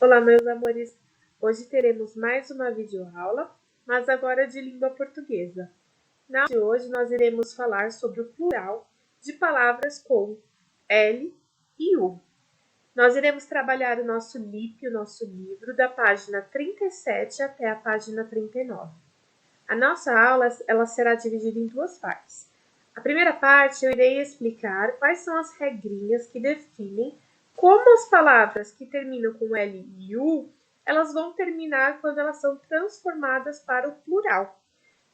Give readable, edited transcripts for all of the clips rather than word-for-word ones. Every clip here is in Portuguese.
Olá, meus amores! Hoje teremos mais uma videoaula, mas agora de língua portuguesa. Na aula de hoje, nós iremos falar sobre o plural de palavras com L e U. Nós iremos trabalhar o nosso LIP, o nosso livro, da página 37 até a página 39. A nossa aula ela será dividida em duas partes. A primeira parte eu irei explicar quais são as regrinhas que definem como as palavras que terminam com L e U, elas vão terminar quando elas são transformadas para o plural.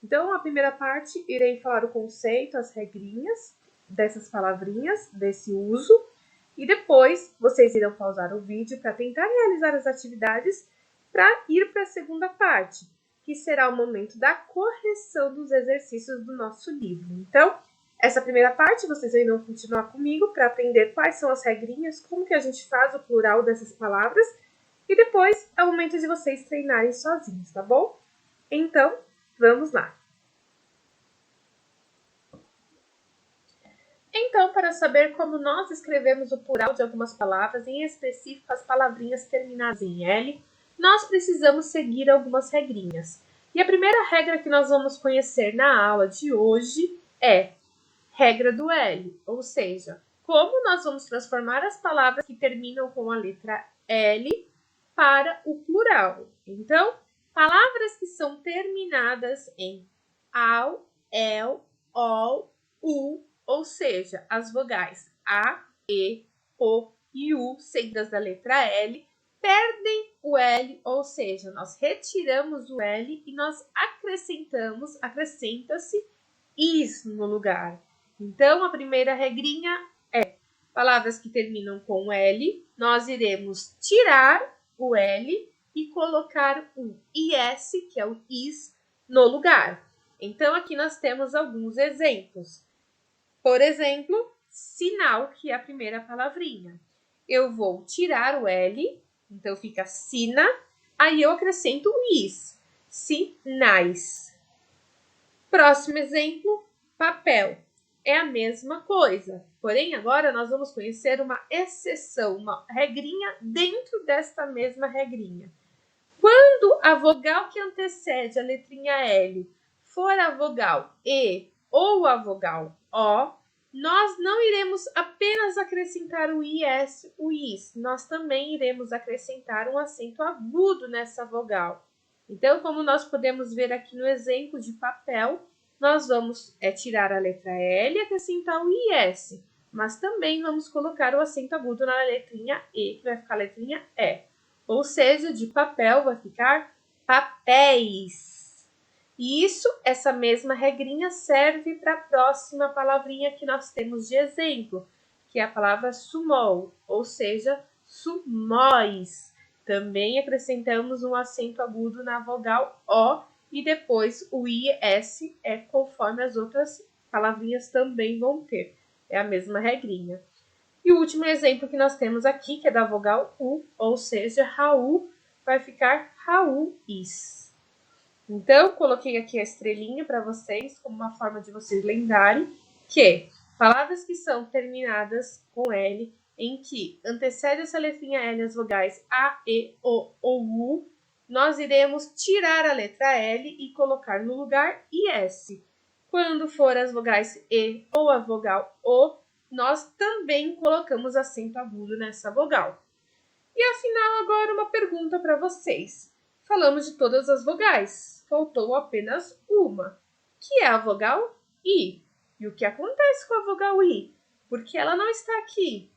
Então, a primeira parte, irei falar o conceito, as regrinhas dessas palavrinhas, desse uso, e depois vocês irão pausar o vídeo para tentar realizar as atividades para ir para a segunda parte, que será o momento da correção dos exercícios do nosso livro. Então, essa primeira parte, vocês irão continuar comigo para aprender quais são as regrinhas, como que a gente faz o plural dessas palavras, e depois é o momento de vocês treinarem sozinhos, tá bom? Então, vamos lá! Então, para saber como nós escrevemos o plural de algumas palavras, em específico as palavrinhas terminadas em L, nós precisamos seguir algumas regrinhas. E a primeira regra que nós vamos conhecer na aula de hoje é regra do L, ou seja, como nós vamos transformar as palavras que terminam com a letra L para o plural. Então, palavras que são terminadas em AL, EL, OL, U, ou seja, as vogais A, E, O e U, seguidas da letra L, perdem o L, ou seja, nós retiramos o L e nós acrescenta-se is no lugar. Então, a primeira regrinha é palavras que terminam com L, nós iremos tirar o L e colocar o IS, que é o is, no lugar. Então, aqui nós temos alguns exemplos. Por exemplo, sinal, que é a primeira palavrinha. Eu vou tirar o L, então fica sina, aí eu acrescento o is, sinais. Próximo exemplo, papel. É a mesma coisa, porém agora nós vamos conhecer uma exceção, uma regrinha dentro desta mesma regrinha. Quando a vogal que antecede a letrinha L for a vogal E ou a vogal O, nós não iremos apenas acrescentar o IS, o IS, nós também iremos acrescentar um acento agudo nessa vogal. Então, como nós podemos ver aqui no exemplo de papel, nós vamos tirar a letra L e acrescentar o IS, mas também vamos colocar o acento agudo na letrinha E, que vai ficar a letrinha E. Ou seja, de papel vai ficar papéis. E essa mesma regrinha serve para a próxima palavrinha que nós temos de exemplo, que é a palavra sumol, ou seja, sumóis. Também acrescentamos um acento agudo na vogal O e depois o IS é conforme as outras palavrinhas também vão ter. É a mesma regrinha. E o último exemplo que nós temos aqui, que é da vogal U, ou seja, Raul, vai ficar Raúis. Então, coloquei aqui a estrelinha para vocês, como uma forma de vocês lembrarem que palavras que são terminadas com L, em que antecede essa letrinha L as vogais A, E, O ou U, nós iremos tirar a letra L e colocar no lugar IS. Quando for as vogais E ou a vogal O, nós também colocamos acento agudo nessa vogal. E afinal, agora uma pergunta para vocês. Falamos de todas as vogais, faltou apenas uma, que é a vogal I. E o que acontece com a vogal I? Por que ela não está aqui?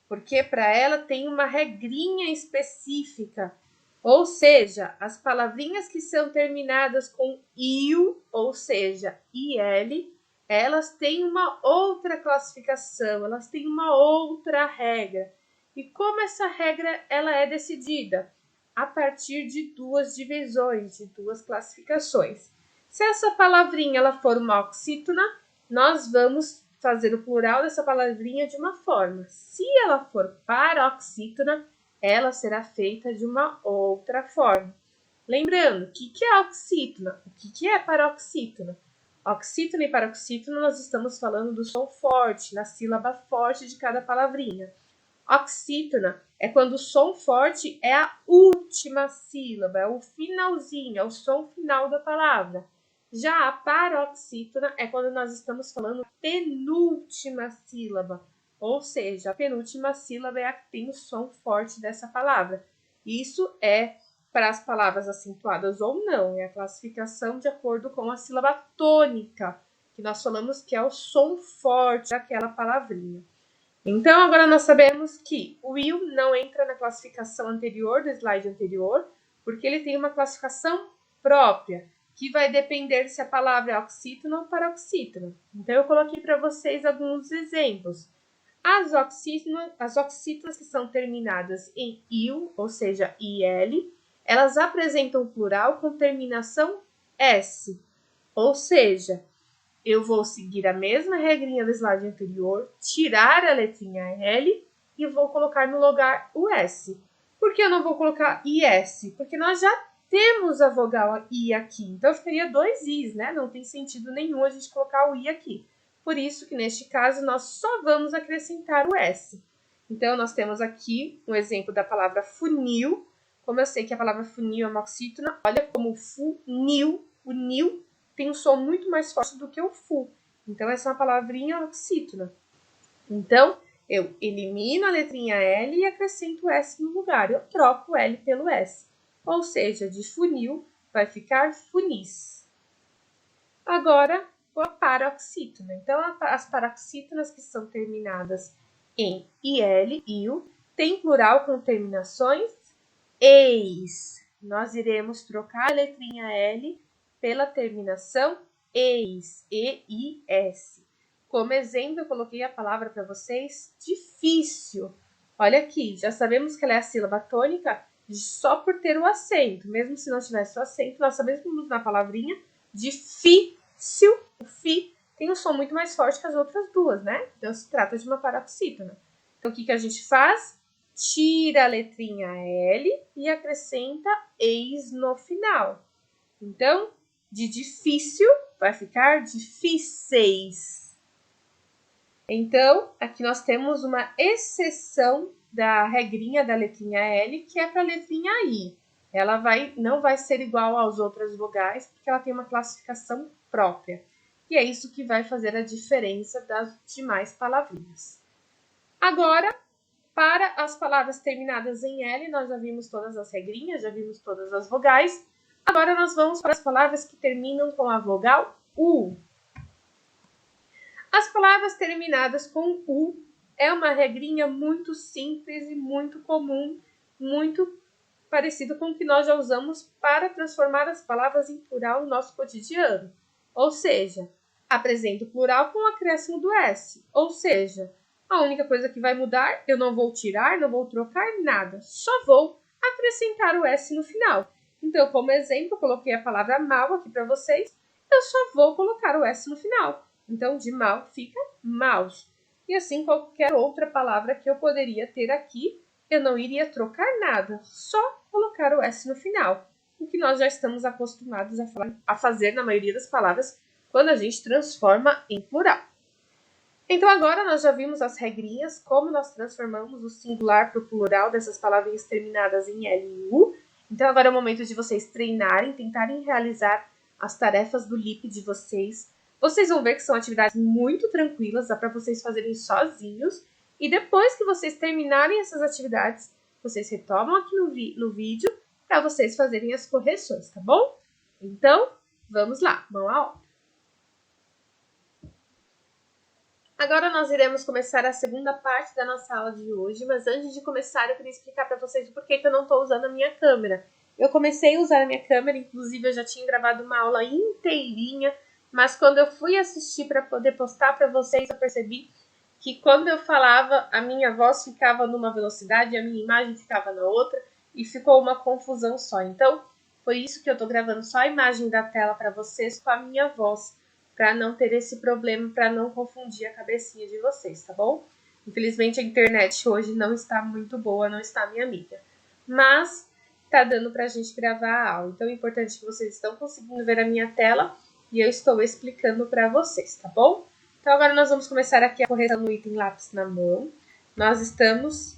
Porque para ela tem uma regrinha específica. Ou seja, as palavrinhas que são terminadas com IU, ou seja, IL, elas têm uma outra classificação, elas têm uma outra regra. E como essa regra ela é decidida? A partir de duas divisões, de duas classificações. Se essa palavrinha ela for uma oxítona, nós vamos fazer o plural dessa palavrinha de uma forma. Se ela for paroxítona, ela será feita de uma outra forma. Lembrando, o que é oxítona? O que é paroxítona? Oxítona e paroxítona, nós estamos falando do som forte, na sílaba forte de cada palavrinha. Oxítona é quando o som forte é a última sílaba, é o finalzinho, é o som final da palavra. Já a paroxítona é quando nós estamos falando a penúltima sílaba, ou seja, a penúltima sílaba é a que tem o som forte dessa palavra. Isso é para as palavras acentuadas ou não, é a classificação de acordo com a sílaba tônica, que nós falamos que é o som forte daquela palavrinha. Então, agora nós sabemos que o will não entra na classificação anterior, do slide anterior, porque ele tem uma classificação própria, que vai depender se a palavra é oxítona ou paroxítona. Então, eu coloquei para vocês alguns exemplos. As oxítonas que são terminadas em il, ou seja, il, elas apresentam plural com terminação s, ou seja, eu vou seguir a mesma regrinha do slide anterior, tirar a letrinha L e vou colocar no lugar o S. Por que eu não vou colocar IS? Porque nós já temos a vogal I aqui, então ficaria 2 Is, né? Não tem sentido nenhum a gente colocar o I aqui. Por isso que neste caso nós só vamos acrescentar o S. Então nós temos aqui um exemplo da palavra funil. Como eu sei que a palavra funil é uma oxítona, olha como funil, o nil tem um som muito mais forte do que o fu. Então, essa é uma palavrinha oxítona. Então, eu elimino a letrinha L e acrescento o S no lugar. Eu troco o L pelo S. Ou seja, de funil vai ficar funis. Agora, a paroxítona. Então, as paroxítonas que são terminadas em il, tem plural com terminações eis. Nós iremos trocar a letrinha L pela terminação eis, E-I-S. Como exemplo, eu coloquei a palavra para vocês, difícil. Olha aqui, já sabemos que ela é a sílaba tônica só por ter o acento. Mesmo se não tivesse o acento, nós sabemos na palavrinha difícil. O fi tem um som muito mais forte que as outras duas, né? Então, se trata de uma paroxítona. Então, o que a gente faz? Tira a letrinha L e acrescenta eis no final. Então, de difícil vai ficar difíceis. Então, aqui nós temos uma exceção da regrinha da letrinha L, que é para a letrinha I. Ela não vai ser igual às outras vogais, porque ela tem uma classificação própria. E é isso que vai fazer a diferença das demais palavrinhas. Agora, para as palavras terminadas em L, nós já vimos todas as regrinhas, já vimos todas as vogais. Agora nós vamos para as palavras que terminam com a vogal U. As palavras terminadas com U é uma regrinha muito simples e muito comum, muito parecido com o que nós já usamos para transformar as palavras em plural no nosso cotidiano. Ou seja, apresento o plural com o acréscimo do S. Ou seja, a única coisa que vai mudar, eu não vou tirar, não vou trocar nada, só vou acrescentar o S no final. Então, como exemplo, eu coloquei a palavra mal aqui para vocês. Eu só vou colocar o S no final. Então, de mal fica maus. E assim, qualquer outra palavra que eu poderia ter aqui, eu não iria trocar nada. Só colocar o S no final. O que nós já estamos acostumados a fazer na maioria das palavras quando a gente transforma em plural. Então, agora nós já vimos as regrinhas, como nós transformamos o singular para o plural dessas palavrinhas terminadas em L e U. Então, agora é o momento de vocês treinarem, tentarem realizar as tarefas do LIP de vocês. Vocês vão ver que são atividades muito tranquilas, dá para vocês fazerem sozinhos. E depois que vocês terminarem essas atividades, vocês retomam aqui no vídeo para vocês fazerem as correções, tá bom? Então, vamos lá, mão à obra. Agora nós iremos começar a segunda parte da nossa aula de hoje, mas antes de começar eu queria explicar para vocês o porquê que eu não estou usando a minha câmera. Eu comecei a usar a minha câmera, inclusive eu já tinha gravado uma aula inteirinha, mas quando eu fui assistir para poder postar para vocês, eu percebi que quando eu falava, a minha voz ficava numa velocidade e a minha imagem ficava na outra, e ficou uma confusão só. Então, foi isso que eu estou gravando só a imagem da tela para vocês com a minha voz, para não ter esse problema, para não confundir a cabecinha de vocês, tá bom? Infelizmente a internet hoje não está muito boa, não está minha amiga. Mas tá dando pra gente gravar a aula. Então é importante que vocês estão conseguindo ver a minha tela e eu estou explicando para vocês, tá bom? Então agora nós vamos começar aqui a correção no item lápis na mão. Nós estamos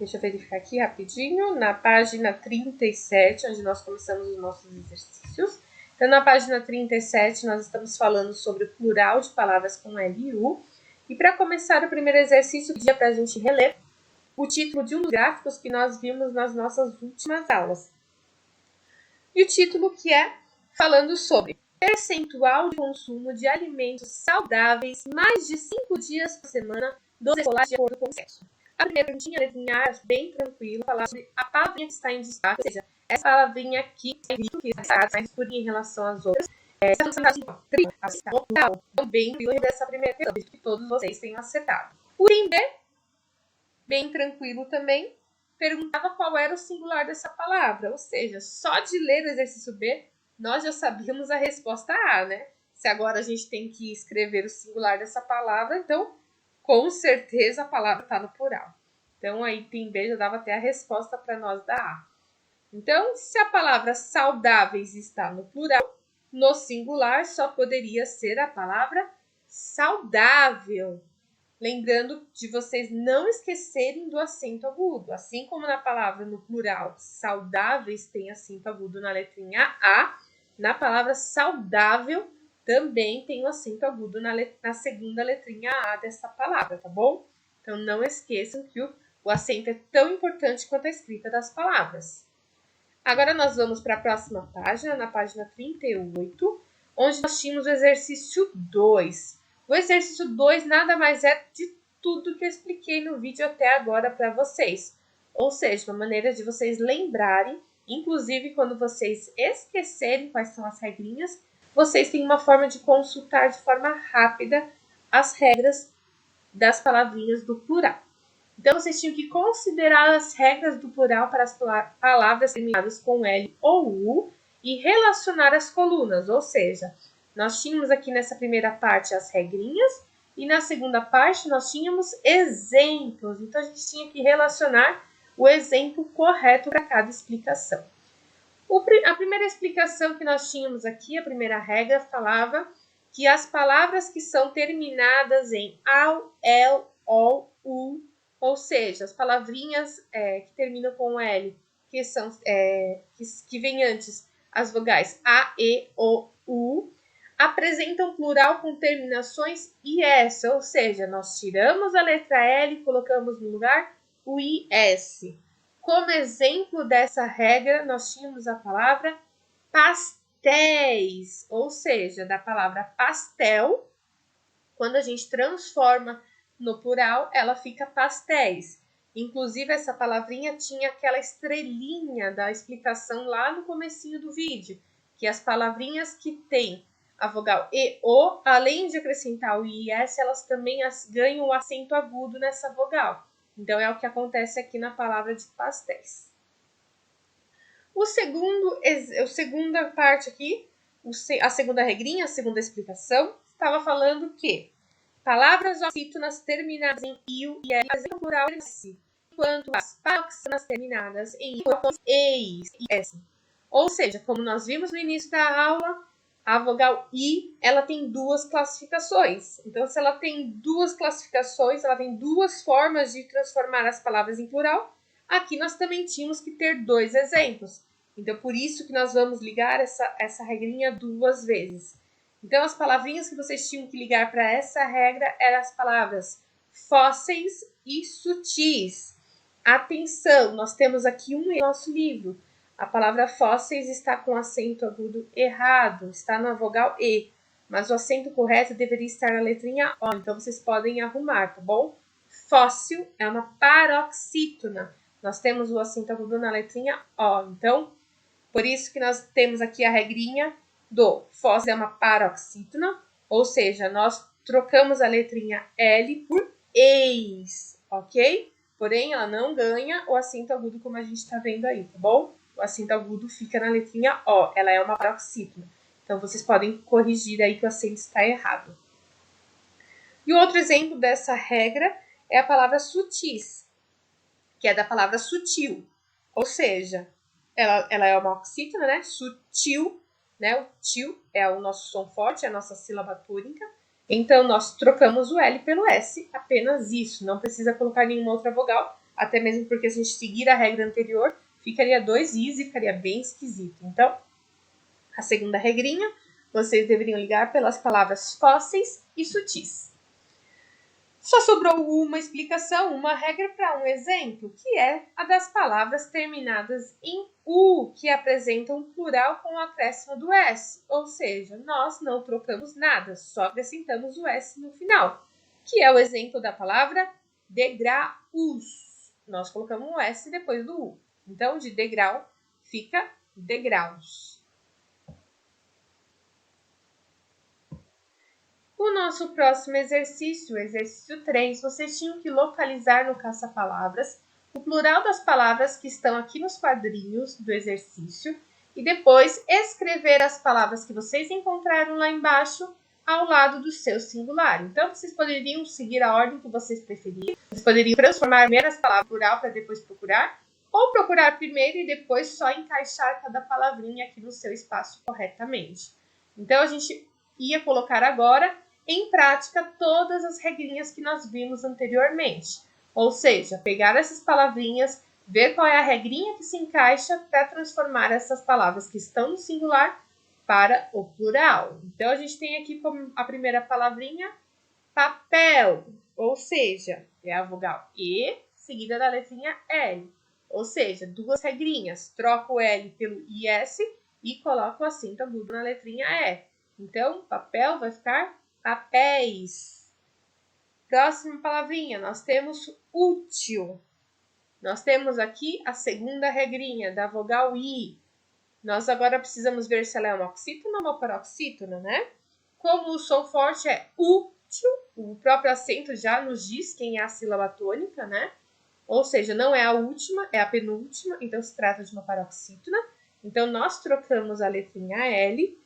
Deixa eu verificar aqui rapidinho. Na página 37, onde nós começamos os nossos exercícios. Então, na página 37, nós estamos falando sobre o plural de palavras com L e U. E para começar o primeiro exercício, pedia para a gente reler o título de um dos gráficos que nós vimos nas nossas últimas aulas. E o título que é falando sobre percentual de consumo de alimentos saudáveis mais de 5 dias por semana dos escolares de acordo com o sexo. A primeira perguntinha, a letrinha A, bem tranquilo, falar sobre a palavrinha que está em destaque, ou seja, essa palavrinha aqui, que está mais escurinha em relação às outras, então, bem tranquilo dessa primeira questão, que todos vocês tenham acertado. O item B, bem tranquilo também, perguntava qual era o singular dessa palavra, ou seja, só de ler o exercício B, nós já sabíamos a resposta A, né? Se agora a gente tem que escrever o singular dessa palavra, então, com certeza, a palavra está no plural. Então, aí, item B já dava até a resposta para nós da A. Então, se a palavra saudáveis está no plural, no singular só poderia ser a palavra saudável. Lembrando de vocês não esquecerem do acento agudo. Assim como na palavra no plural saudáveis tem acento agudo na letrinha A, na palavra saudável também tem o acento agudo na segunda letrinha A dessa palavra, tá bom? Então não esqueçam que o acento é tão importante quanto a escrita das palavras. Agora nós vamos para a próxima página, na página 38, onde nós tínhamos o exercício 2. O exercício 2 nada mais é de tudo que eu expliquei no vídeo até agora para vocês. Ou seja, uma maneira de vocês lembrarem, inclusive quando vocês esquecerem quais são as regrinhas, vocês têm uma forma de consultar de forma rápida as regras das palavrinhas do plural. Então, vocês tinham que considerar as regras do plural para as palavras terminadas com L ou U e relacionar as colunas, ou seja, nós tínhamos aqui nessa primeira parte as regrinhas e na segunda parte nós tínhamos exemplos. Então, a gente tinha que relacionar o exemplo correto para cada explicação. A primeira explicação que nós tínhamos aqui, a primeira regra, falava que as palavras que são terminadas em AU, EL, OL, U, ou seja, as palavrinhas que terminam com L, que são que vem antes as vogais A, E, O, U, apresentam plural com terminações IS, ou seja, nós tiramos a letra L e colocamos no lugar o IS. Como exemplo dessa regra, nós tínhamos a palavra pastéis, ou seja, da palavra pastel, quando a gente transforma no plural, ela fica pastéis. Inclusive, essa palavrinha tinha aquela estrelinha da explicação lá no comecinho do vídeo, que as palavrinhas que têm a vogal E, O, além de acrescentar o IS, elas também ganham o acento agudo nessa vogal. Então, é o que acontece aqui na palavra de pastéis. A segunda parte aqui, a segunda regrinha, a segunda explicação, estava falando que palavras oxítonas terminadas em IU e L apresentam plural S, enquanto as paroxítonas terminadas em IU são EIs e S. Ou seja, como nós vimos no início da aula, a vogal I, ela tem duas classificações. Então, se ela tem duas classificações, ela tem duas formas de transformar as palavras em plural, aqui nós também tínhamos que ter dois exemplos. Então, por isso que nós vamos ligar essa regrinha duas vezes. Então, as palavrinhas que vocês tinham que ligar para essa regra eram as palavras fósseis e sutis. Atenção, nós temos aqui um em nosso livro. A palavra fósseis está com acento agudo errado, está na vogal E, mas o acento correto deveria estar na letrinha O, então vocês podem arrumar, tá bom? Fóssil é uma paroxítona, nós temos o acento agudo na letrinha O, então, por isso que nós temos aqui a regrinha do fóssil é uma paroxítona, ou seja, nós trocamos a letrinha L por eis, ok? Porém, ela não ganha o acento agudo como a gente está vendo aí, tá bom? O acento agudo fica na letrinha O, ela é uma paroxítona. Então, vocês podem corrigir aí que o acento está errado. E o outro exemplo dessa regra é a palavra sutis, que é da palavra sutil. Ou seja, ela é uma oxítona, né? Sutil, né? O til é o nosso som forte, é a nossa sílaba tônica. Então, nós trocamos o L pelo S, apenas isso. Não precisa colocar nenhuma outra vogal, até mesmo porque se a gente seguir a regra anterior, ficaria 2 Is e ficaria bem esquisito. Então, a segunda regrinha, vocês deveriam ligar pelas palavras fósseis e sutis. Só sobrou uma explicação, uma regra para um exemplo, que é a das palavras terminadas em U, que apresentam um plural com o acréscimo do S. Ou seja, nós não trocamos nada, só acrescentamos o S no final, que é o exemplo da palavra degraus. Nós colocamos um S depois do U. Então, de degrau fica degraus. O nosso próximo exercício, o exercício 3, vocês tinham que localizar no caça-palavras o plural das palavras que estão aqui nos quadrinhos do exercício e depois escrever as palavras que vocês encontraram lá embaixo ao lado do seu singular. Então, vocês poderiam seguir a ordem que vocês preferirem. Vocês poderiam transformar primeiro as palavras em plural para depois procurar, ou procurar primeiro e depois só encaixar cada palavrinha aqui no seu espaço corretamente. Então, a gente ia colocar agora em prática todas as regrinhas que nós vimos anteriormente. Ou seja, pegar essas palavrinhas, ver qual é a regrinha que se encaixa para transformar essas palavras que estão no singular para o plural. Então, a gente tem aqui como a primeira palavrinha, papel. Ou seja, é a vogal E seguida da letrinha L. Ou seja, 2 regrinhas. Troco o L pelo IS e coloco o acento agudo na letrinha E. Então, papel vai ficar papéis. Próxima palavrinha, nós temos útil. Nós temos aqui a segunda regrinha da vogal I. Nós agora precisamos ver se ela é uma oxítona ou uma paroxítona, né? Como o som forte é útil, o próprio acento já nos diz quem é a sílaba tônica, né? Ou seja, não é a última, é a penúltima, então se trata de uma paroxítona. Então, nós trocamos a letrinha L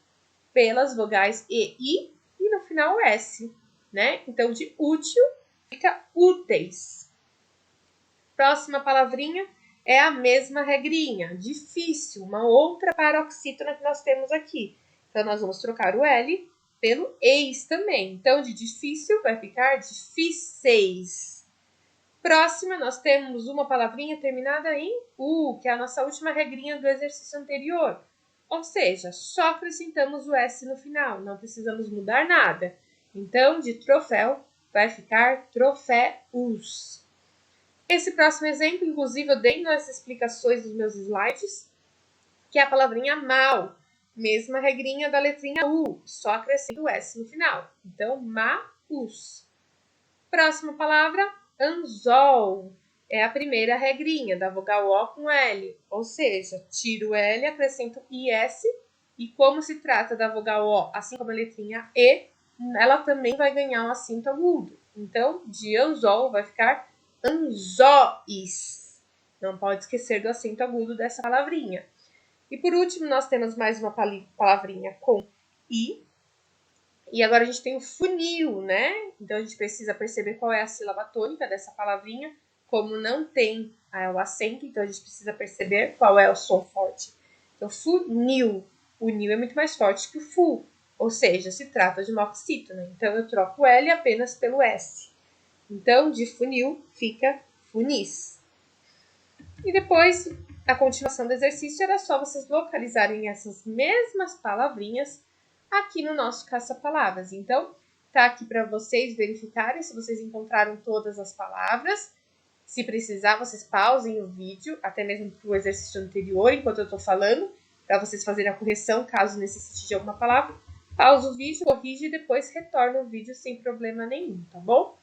pelas vogais E, I e no final S, né? Então, de útil fica úteis. Próxima palavrinha é a mesma regrinha, difícil, uma outra paroxítona que nós temos aqui. Então, nós vamos trocar o L pelo eis também. Então, de difícil vai ficar difíceis. Próxima, nós temos uma palavrinha terminada em U, que é a nossa última regrinha do exercício anterior. Ou seja, só acrescentamos o S no final, não precisamos mudar nada. Então, de troféu, vai ficar troféus. Esse próximo exemplo, inclusive, eu dei nas explicações dos meus slides, que é a palavrinha mal. Mesma regrinha da letrinha U, só acrescento o S no final. Então, maus. Próxima palavra, anzol. É a primeira regrinha da vogal O com L, ou seja, tiro o L, acrescento IS, e como se trata da vogal O, assim como a letrinha E, ela também vai ganhar um acento agudo. Então, de anzol vai ficar anzóis. Não pode esquecer do acento agudo dessa palavrinha. E por último, nós temos mais uma palavrinha com I. E agora a gente tem o funil, né? Então, a gente precisa perceber qual é a sílaba tônica dessa palavrinha. Como não tem o acento, então a gente precisa perceber qual é o som forte. Então, funil. O nil é muito mais forte que o fu, ou seja, se trata de uma oxítona. Então, eu troco o L apenas pelo S. Então, de funil fica funis. E depois, a continuação do exercício era só vocês localizarem essas mesmas palavrinhas aqui no nosso caça-palavras. Então, tá aqui para vocês verificarem se vocês encontraram todas as palavras. Se precisar, vocês pausem o vídeo, até mesmo para o exercício anterior, enquanto eu estou falando, para vocês fazerem a correção, caso necessite de alguma palavra. Pausa o vídeo, corrige e depois retorna o vídeo sem problema nenhum, tá bom?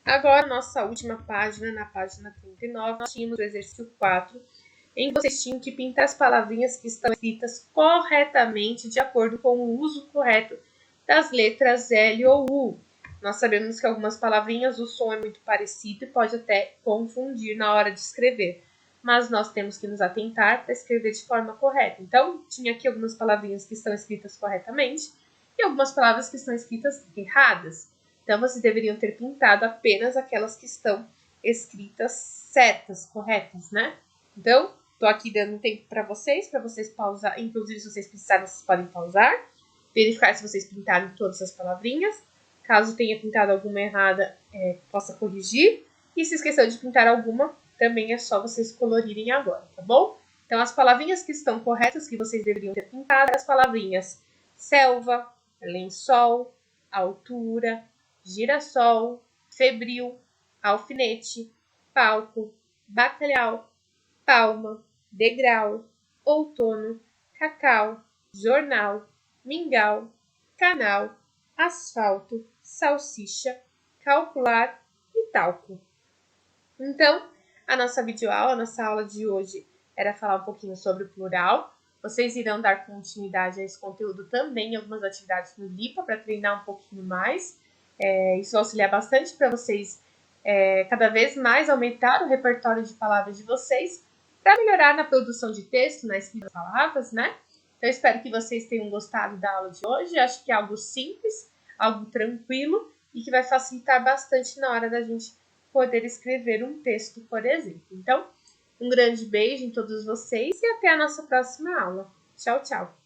Agora, nossa última página, na página 39, nós tínhamos o exercício 4, em que vocês tinham que pintar as palavrinhas que estão escritas corretamente, de acordo com o uso correto das letras L ou U. Nós sabemos que algumas palavrinhas o som é muito parecido e pode até confundir na hora de escrever. Mas nós temos que nos atentar para escrever de forma correta. Então, tinha aqui algumas palavrinhas que estão escritas corretamente e algumas palavras que estão escritas erradas. Então, vocês deveriam ter pintado apenas aquelas que estão escritas certas, corretas, né? Então, estou aqui dando tempo para vocês pausar. Inclusive, se vocês precisarem, vocês podem pausar. Verificar se vocês pintaram todas as palavrinhas. Caso tenha pintado alguma errada, possa corrigir. E se esqueceu de pintar alguma, também é só vocês colorirem agora, tá bom? Então, as palavrinhas que estão corretas, que vocês deveriam ter pintado, as palavrinhas selva, lençol, altura, girassol, febril, alfinete, palco, bacalhau, palma, degrau, outono, cacau, jornal, mingau, canal, asfalto, salsicha, calcular e talco. Então, a nossa videoaula, a nossa aula de hoje era falar um pouquinho sobre o plural. Vocês irão dar continuidade a esse conteúdo também em algumas atividades no LIPA para treinar um pouquinho mais. Isso vai auxiliar bastante para vocês cada vez mais aumentar o repertório de palavras de vocês para melhorar na produção de texto, na escrita de palavras, né? Então, eu espero que vocês tenham gostado da aula de hoje. Acho que é algo simples, algo tranquilo e que vai facilitar bastante na hora da gente poder escrever um texto, por exemplo. Então, um grande beijo em todos vocês e até a nossa próxima aula. Tchau, tchau!